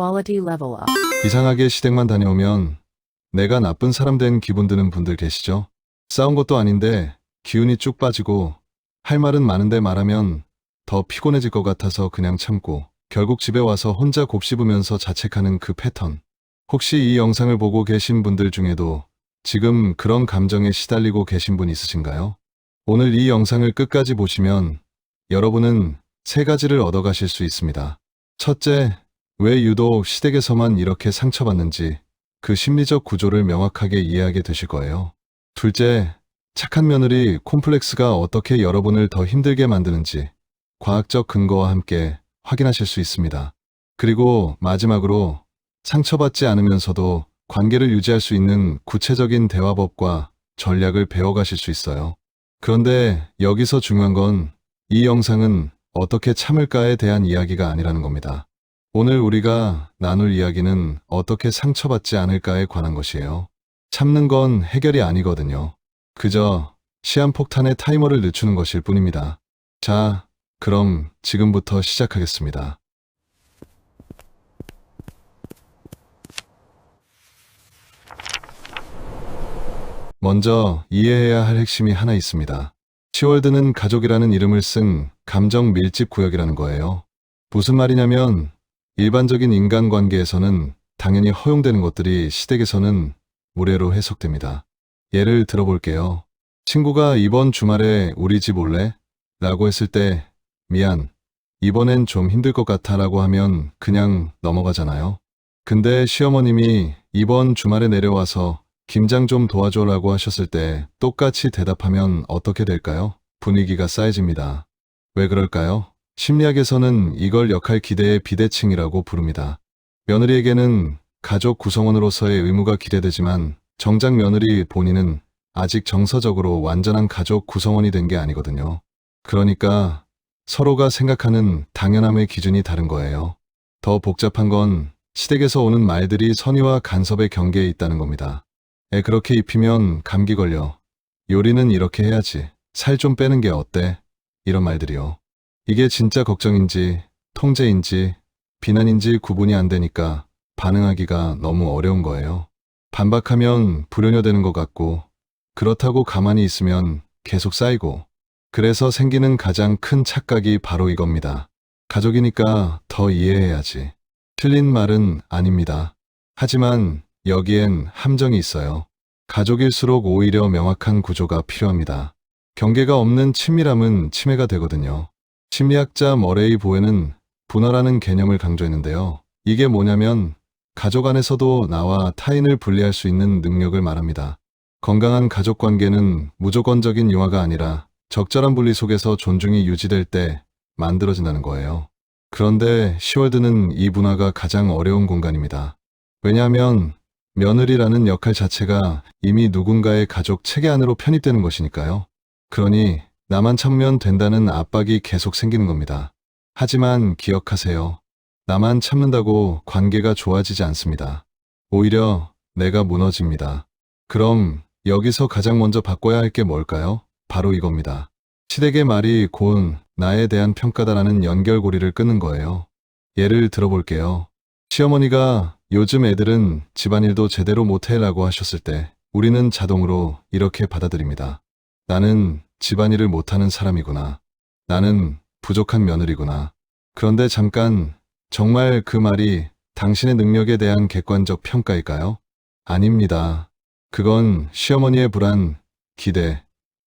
Quality level up. 이상하게 시댁만 다녀오면 내가 나쁜 사람 된 기분 드는 분들 계시죠? 싸운 것도 아닌데 기운이 쭉 빠지고 할 말은 많은데 말하면 더 피곤해질 것 같아서 그냥 참고 결국 집에 와서 혼자 곱씹으면서 자책하는 그 패턴. 혹시 이 영상을 보고 계신 분들 중에도 지금 그런 감정에 시달리고 계신 분 있으신가요? 오늘 이 영상을 끝까지 보시면 여러분은 세 가지를 얻어가실 수 있습니다. 첫째, 왜 유독 시댁에서만 이렇게 상처받는지 그 심리적 구조를 명확하게 이해하게 되실 거예요. 둘째, 착한 며느리 콤플렉스가 어떻게 여러분을 더 힘들게 만드는지 과학적 근거와 함께 확인하실 수 있습니다. 그리고 마지막으로 상처받지 않으면서도 관계를 유지할 수 있는 구체적인 대화법과 전략을 배워가실 수 있어요. 그런데 여기서 중요한 건 이 영상은 어떻게 참을까에 대한 이야기가 아니라는 겁니다. 오늘 우리가 나눌 이야기는 어떻게 상처받지 않을까에 관한 것이에요. 참는 건 해결이 아니거든요. 그저 시한폭탄의 타이머를 늦추는 것일 뿐입니다. 자, 그럼 지금부터 시작하겠습니다. 먼저 이해해야 할 핵심이 하나 있습니다. 시월드는 가족이라는 이름을 쓴 감정 밀집 구역이라는 거예요. 무슨 말이냐면 일반적인 인간관계에서는 당연히 허용되는 것들이 시댁에서는 무례로 해석됩니다. 예를 들어볼게요. 친구가 이번 주말에 우리 집 올래? 라고 했을 때 미안, 이번엔 좀 힘들 것 같아 라고 하면 그냥 넘어가잖아요. 근데 시어머님이 이번 주말에 내려와서 김장 좀 도와줘 라고 하셨을 때 똑같이 대답하면 어떻게 될까요? 분위기가 쌓여집니다. 왜 그럴까요? 심리학에서는 이걸 역할 기대의 비대칭이라고 부릅니다. 며느리에게는 가족 구성원으로서의 의무가 기대되지만 정작 며느리 본인은 아직 정서적으로 완전한 가족 구성원이 된 게 아니거든요. 그러니까 서로가 생각하는 당연함의 기준이 다른 거예요. 더 복잡한 건 시댁에서 오는 말들이 선의와 간섭의 경계에 있다는 겁니다. 애 그렇게 입히면 감기 걸려. 요리는 이렇게 해야지. 살 좀 빼는 게 어때? 이런 말들이요. 이게 진짜 걱정인지, 통제인지, 비난인지 구분이 안 되니까 반응하기가 너무 어려운 거예요. 반박하면 불효녀되는 것 같고, 그렇다고 가만히 있으면 계속 쌓이고, 그래서 생기는 가장 큰 착각이 바로 이겁니다. 가족이니까 더 이해해야지. 틀린 말은 아닙니다. 하지만 여기엔 함정이 있어요. 가족일수록 오히려 명확한 구조가 필요합니다. 경계가 없는 친밀함은 침해가 되거든요. 심리학자 머레이 보에는 분화라는 개념을 강조했는데요. 이게 뭐냐면 가족 안에서도 나와 타인을 분리할 수 있는 능력을 말합니다. 건강한 가족 관계는 무조건적인 융화가 아니라 적절한 분리 속에서 존중이 유지될 때 만들어진다는 거예요. 그런데 시월드는 이 분화가 가장 어려운 공간입니다. 왜냐하면 며느리라는 역할 자체가 이미 누군가의 가족 체계 안으로 편입되는 것이니까요. 그러니 나만 참으면 된다는 압박이 계속 생기는 겁니다. 하지만 기억하세요. 나만 참는다고 관계가 좋아지지 않습니다. 오히려 내가 무너집니다. 그럼 여기서 가장 먼저 바꿔야 할 게 뭘까요? 바로 이겁니다. 시댁의 말이 곧 나에 대한 평가다라는 연결고리를 끊는 거예요. 예를 들어볼게요. 시어머니가 요즘 애들은 집안일도 제대로 못해라고 하셨을 때 우리는 자동으로 이렇게 받아들입니다. 나는 집안일을 못하는 사람이구나. 나는 부족한 며느리구나. 그런데 잠깐, 정말 그 말이 당신의 능력에 대한 객관적 평가일까요? 아닙니다. 그건 시어머니의 불안, 기대,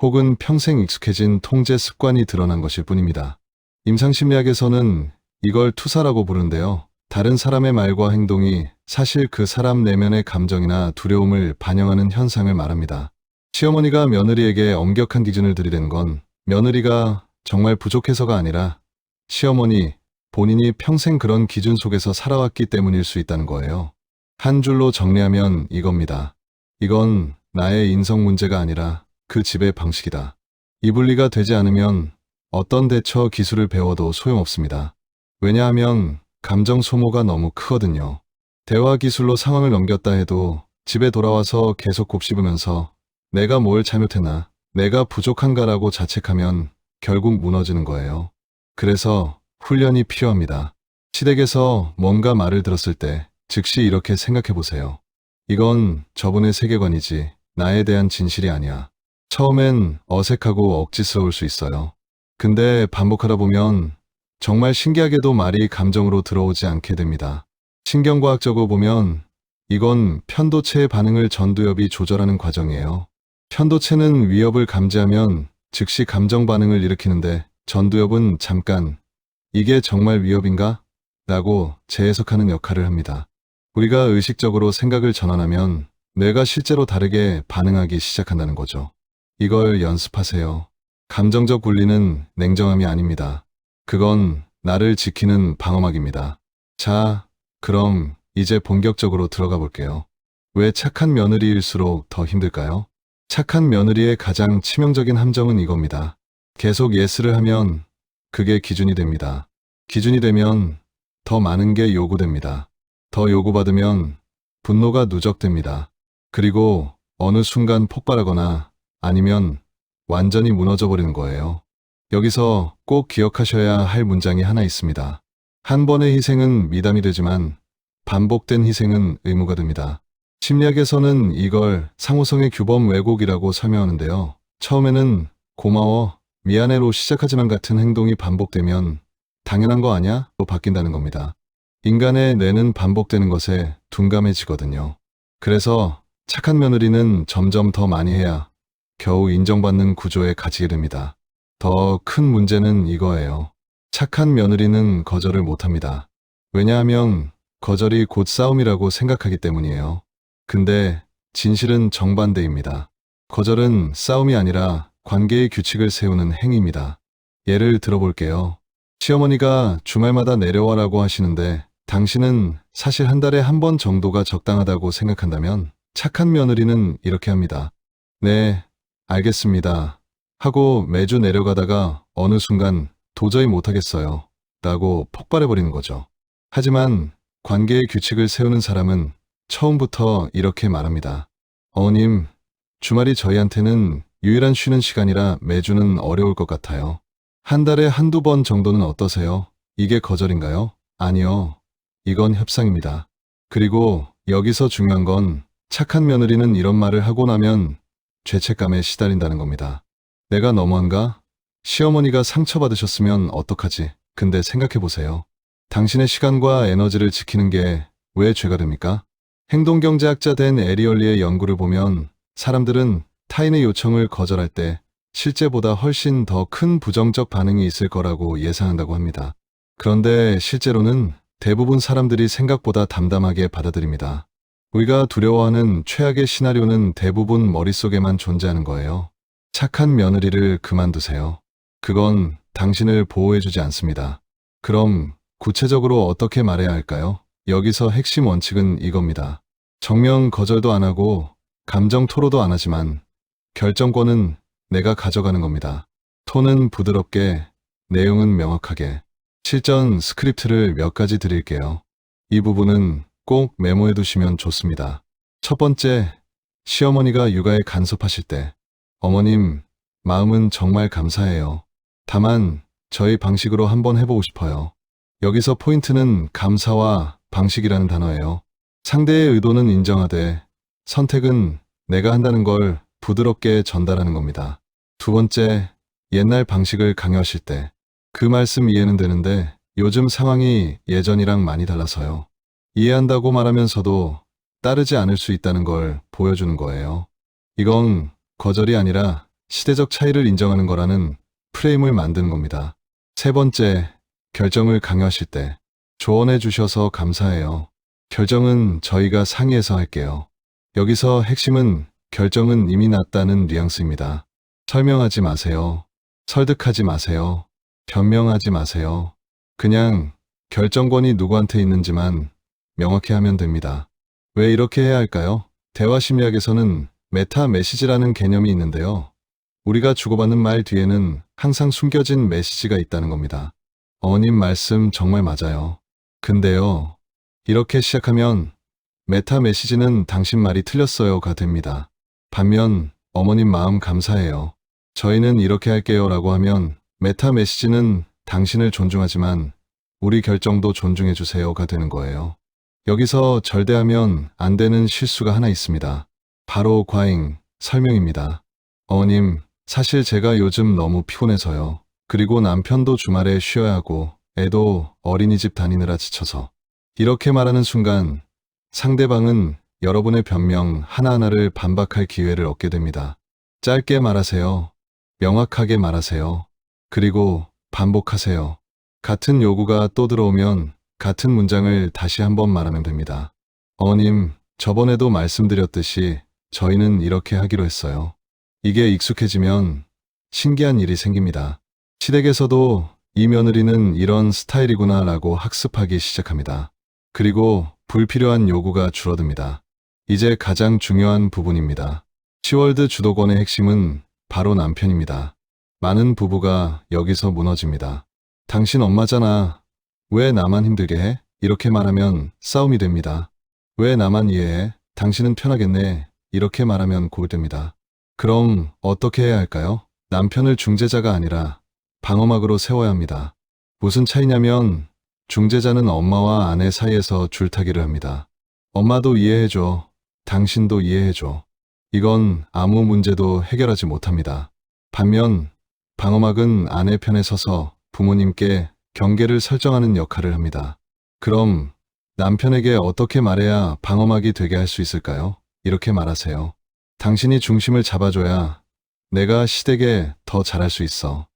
혹은 평생 익숙해진 통제 습관이 드러난 것일 뿐입니다. 임상심리학에서는 이걸 투사라고 부르는데요. 다른 사람의 말과 행동이 사실 그 사람 내면의 감정이나 두려움을 반영하는 현상을 말합니다. 시어머니가 며느리에게 엄격한 기준을 들이댄 건 며느리가 정말 부족해서가 아니라 시어머니 본인이 평생 그런 기준 속에서 살아왔기 때문일 수 있다는 거예요. 한 줄로 정리하면 이겁니다. 이건 나의 인성 문제가 아니라 그 집의 방식이다. 이 분리가 되지 않으면 어떤 대처 기술을 배워도 소용없습니다. 왜냐하면 감정 소모가 너무 크거든요. 대화 기술로 상황을 넘겼다 해도 집에 돌아와서 계속 곱씹으면서 내가 뭘 잘못했나, 내가 부족한가라고 자책하면 결국 무너지는 거예요. 그래서 훈련이 필요합니다. 시댁에서 뭔가 말을 들었을 때 즉시 이렇게 생각해 보세요. 이건 저분의 세계관이지 나에 대한 진실이 아니야. 처음엔 어색하고 억지스러울 수 있어요. 근데 반복하다 보면 정말 신기하게도 말이 감정으로 들어오지 않게 됩니다. 신경과학적으로 보면 이건 편도체의 반응을 전두엽이 조절하는 과정이에요. 편도체는 위협을 감지하면 즉시 감정 반응을 일으키는데 전두엽은 잠깐 이게 정말 위협인가? 라고 재해석하는 역할을 합니다. 우리가 의식적으로 생각을 전환하면 뇌가 실제로 다르게 반응하기 시작한다는 거죠. 이걸 연습하세요. 감정적 분리는 냉정함이 아닙니다. 그건 나를 지키는 방어막입니다. 자, 그럼 이제 본격적으로 들어가 볼게요. 왜 착한 며느리일수록 더 힘들까요? 착한 며느리의 가장 치명적인 함정은 이겁니다. 계속 예스를 하면 그게 기준이 됩니다. 기준이 되면 더 많은 게 요구됩니다. 더 요구받으면 분노가 누적됩니다. 그리고 어느 순간 폭발하거나 아니면 완전히 무너져 버리는 거예요. 여기서 꼭 기억하셔야 할 문장이 하나 있습니다. 한 번의 희생은 미담이 되지만 반복된 희생은 의무가 됩니다. 심리학에서는 이걸 상호성의 규범 왜곡이라고 설명하는데요. 처음에는 고마워, 미안해로 시작하지만 같은 행동이 반복되면 당연한 거 아냐? 로 바뀐다는 겁니다. 인간의 뇌는 반복되는 것에 둔감해지거든요. 그래서 착한 며느리는 점점 더 많이 해야 겨우 인정받는 구조에 갇히게 됩니다. 더 큰 문제는 이거예요. 착한 며느리는 거절을 못합니다. 왜냐하면 거절이 곧 싸움이라고 생각하기 때문이에요. 근데 진실은 정반대입니다. 거절은 싸움이 아니라 관계의 규칙을 세우는 행위입니다. 예를 들어볼게요. 시어머니가 주말마다 내려와라고 하시는데 당신은 사실 한 달에 한 번 정도가 적당하다고 생각한다면 착한 며느리는 이렇게 합니다. 네, 알겠습니다. 하고 매주 내려가다가 어느 순간 도저히 못하겠어요. 라고 폭발해버리는 거죠. 하지만 관계의 규칙을 세우는 사람은 처음부터 이렇게 말합니다. 어머님, 주말이 저희한테는 유일한 쉬는 시간이라 매주는 어려울 것 같아요. 한 달에 한두 번 정도는 어떠세요? 이게 거절인가요? 아니요. 이건 협상입니다. 그리고 여기서 중요한 건 착한 며느리는 이런 말을 하고 나면 죄책감에 시달린다는 겁니다. 내가 너무한가? 시어머니가 상처받으셨으면 어떡하지? 근데 생각해보세요. 당신의 시간과 에너지를 지키는 게 왜 죄가 됩니까? 행동경제학자 된 에리얼리의 연구를 보면 사람들은 타인의 요청을 거절할 때 실제보다 훨씬 더 큰 부정적 반응이 있을 거라고 예상한다고 합니다. 그런데 실제로는 대부분 사람들이 생각보다 담담하게 받아들입니다. 우리가 두려워하는 최악의 시나리오는 대부분 머릿속에만 존재하는 거예요. 착한 며느리를 그만두세요. 그건 당신을 보호해주지 않습니다. 그럼 구체적으로 어떻게 말해야 할까요? 여기서 핵심 원칙은 이겁니다. 정면 거절도 안 하고 감정 토로도 안 하지만 결정권은 내가 가져가는 겁니다. 톤은 부드럽게, 내용은 명확하게. 실전 스크립트를 몇 가지 드릴게요. 이 부분은 꼭 메모해 두시면 좋습니다. 첫 번째, 시어머니가 육아에 간섭하실 때, 어머님, 마음은 정말 감사해요. 다만 저희 방식으로 한번 해보고 싶어요. 여기서 포인트는 감사와 방식이라는 단어예요. 상대의 의도는 인정하되 선택은 내가 한다는 걸 부드럽게 전달하는 겁니다. 두 번째, 옛날 방식을 강요하실 때 그 말씀 이해는 되는데 요즘 상황이 예전이랑 많이 달라서요. 이해한다고 말하면서도 따르지 않을 수 있다는 걸 보여주는 거예요. 이건 거절이 아니라 시대적 차이를 인정하는 거라는 프레임을 만드는 겁니다. 세 번째, 결정을 강요하실 때 조언해 주셔서 감사해요. 결정은 저희가 상의해서 할게요. 여기서 핵심은 결정은 이미 났다는 뉘앙스입니다. 설명하지 마세요. 설득하지 마세요. 변명하지 마세요. 그냥 결정권이 누구한테 있는지만 명확히 하면 됩니다. 왜 이렇게 해야 할까요? 대화 심리학에서는 메타 메시지라는 개념이 있는데요. 우리가 주고받는 말 뒤에는 항상 숨겨진 메시지가 있다는 겁니다. 어머님 말씀 정말 맞아요. 근데요, 이렇게 시작하면 메타 메시지는 당신 말이 틀렸어요가 됩니다. 반면 어머님 마음 감사해요. 저희는 이렇게 할게요 라고 하면 메타 메시지는 당신을 존중하지만 우리 결정도 존중해 주세요가 되는 거예요. 여기서 절대하면 안 되는 실수가 하나 있습니다. 바로 과잉 설명입니다. 어머님, 사실 제가 요즘 너무 피곤해서요. 그리고 남편도 주말에 쉬어야 하고 애도 어린이집 다니느라 지쳐서. 이렇게 말하는 순간 상대방은 여러분의 변명 하나하나를 반박할 기회를 얻게 됩니다. 짧게 말하세요. 명확하게 말하세요. 그리고 반복하세요. 같은 요구가 또 들어오면 같은 문장을 다시 한번 말하면 됩니다. 어머님, 저번에도 말씀드렸듯이 저희는 이렇게 하기로 했어요. 이게 익숙해지면 신기한 일이 생깁니다. 시댁에서도 이 며느리는 이런 스타일이구나 라고 학습하기 시작합니다. 그리고 불필요한 요구가 줄어듭니다. 이제 가장 중요한 부분입니다. 시월드 주도권의 핵심은 바로 남편입니다. 많은 부부가 여기서 무너집니다. 당신 엄마잖아. 왜 나만 힘들게 해? 이렇게 말하면 싸움이 됩니다. 왜 나만 이해해? 당신은 편하겠네. 이렇게 말하면 고일됩니다. 그럼 어떻게 해야 할까요? 남편을 중재자가 아니라 방어막으로 세워야 합니다. 무슨 차이냐면 중재자는 엄마와 아내 사이에서 줄타기를 합니다. 엄마도 이해해줘. 당신도 이해해줘. 이건 아무 문제도 해결하지 못합니다. 반면 방어막은 아내 편에 서서 부모님께 경계를 설정하는 역할을 합니다. 그럼 남편에게 어떻게 말해야 방어막이 되게 할 수 있을까요? 이렇게 말하세요. 당신이 중심을 잡아줘야 내가 시댁에 더 잘할 수 있어.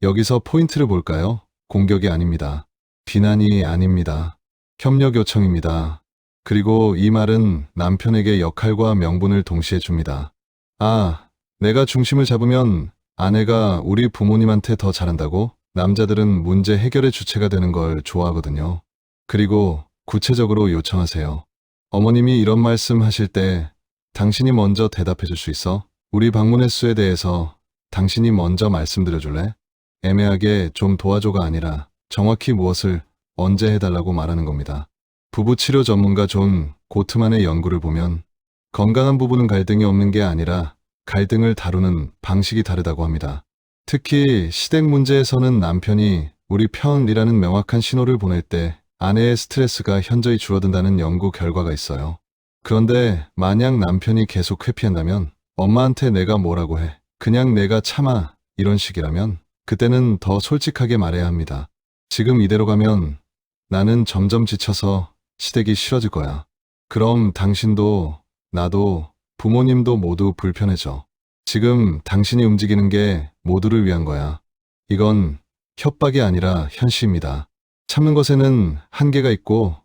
여기서 포인트를 볼까요? 공격이 아닙니다. 비난이 아닙니다. 협력 요청입니다. 그리고 이 말은 남편에게 역할과 명분을 동시에 줍니다. 아, 내가 중심을 잡으면 아내가 우리 부모님한테 더 잘한다고? 남자들은 문제 해결의 주체가 되는 걸 좋아하거든요. 그리고 구체적으로 요청하세요. 어머님이 이런 말씀 하실 때 당신이 먼저 대답해 줄 수 있어? 우리 방문 횟수에 대해서 당신이 먼저 말씀드려 줄래? 애매하게 좀 도와줘가 아니라 정확히 무엇을 언제 해달라고 말하는 겁니다. 부부치료 전문가 존 고트만의 연구를 보면 건강한 부부는 갈등이 없는 게 아니라 갈등을 다루는 방식이 다르다고 합니다. 특히 시댁 문제에서는 남편이 우리 편이라는 명확한 신호를 보낼 때 아내의 스트레스가 현저히 줄어든다는 연구 결과가 있어요. 그런데 만약 남편이 계속 회피한다면 엄마한테 내가 뭐라고 해? 그냥 내가 참아. 이런 식이라면 그때는 더 솔직하게 말해야 합니다. 지금 이대로 가면 나는 점점 지쳐서 시댁이 싫어질 거야. 그럼 당신도 나도 부모님도 모두 불편해져. 지금 당신이 움직이는 게 모두를 위한 거야. 이건 협박이 아니라 현실입니다. 참는 것에는 한계가 있고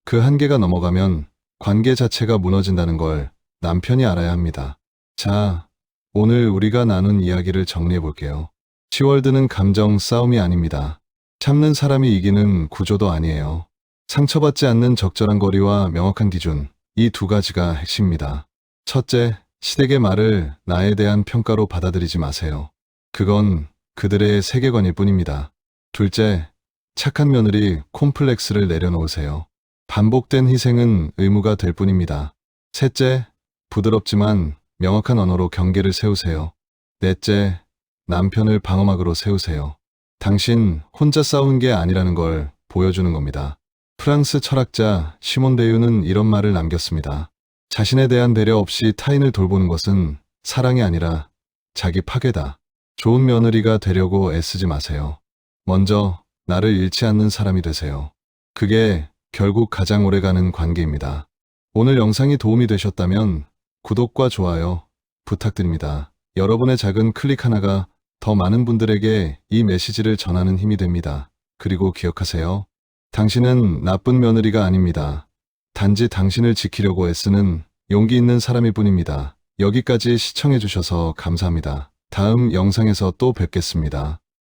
그 한계가 넘어가면 관계 자체가 무너진다는 걸 남편이 알아야 합니다. 자, 오늘 우리가 나눈 이야기를 정리해 볼게요. 시월드는 감정 싸움이 아닙니다. 참는 사람이 이기는 구조도 아니에요. 상처받지 않는 적절한 거리와 명확한 기준, 이 두 가지가 핵심입니다. 첫째, 시댁의 말을 나에 대한 평가로 받아들이지 마세요. 그건 그들의 세계관일 뿐입니다. 둘째, 착한 며느리 콤플렉스를 내려놓으세요. 반복된 희생은 의무가 될 뿐입니다. 셋째, 부드럽지만 명확한 언어로 경계를 세우세요. 넷째, 남편을 방어막으로 세우세요. 당신 혼자 싸운 게 아니라는 걸 보여주는 겁니다. 프랑스 철학자 시몬 베유는 이런 말을 남겼습니다. 자신에 대한 배려 없이 타인을 돌보는 것은 사랑이 아니라 자기 파괴다. 좋은 며느리가 되려고 애쓰지 마세요. 먼저 나를 잃지 않는 사람이 되세요. 그게 결국 가장 오래가는 관계입니다. 오늘 영상이 도움이 되셨다면 구독과 좋아요 부탁드립니다. 여러분의 작은 클릭 하나가 더 많은 분들에게 이 메시지를 전하는 힘이 됩니다. 그리고 기억하세요. 당신은 나쁜 며느리가 아닙니다. 단지 당신을 지키려고 애쓰는 용기 있는 사람일 뿐입니다. 여기까지 시청해주셔서 감사합니다. 다음 영상에서 또 뵙겠습니다.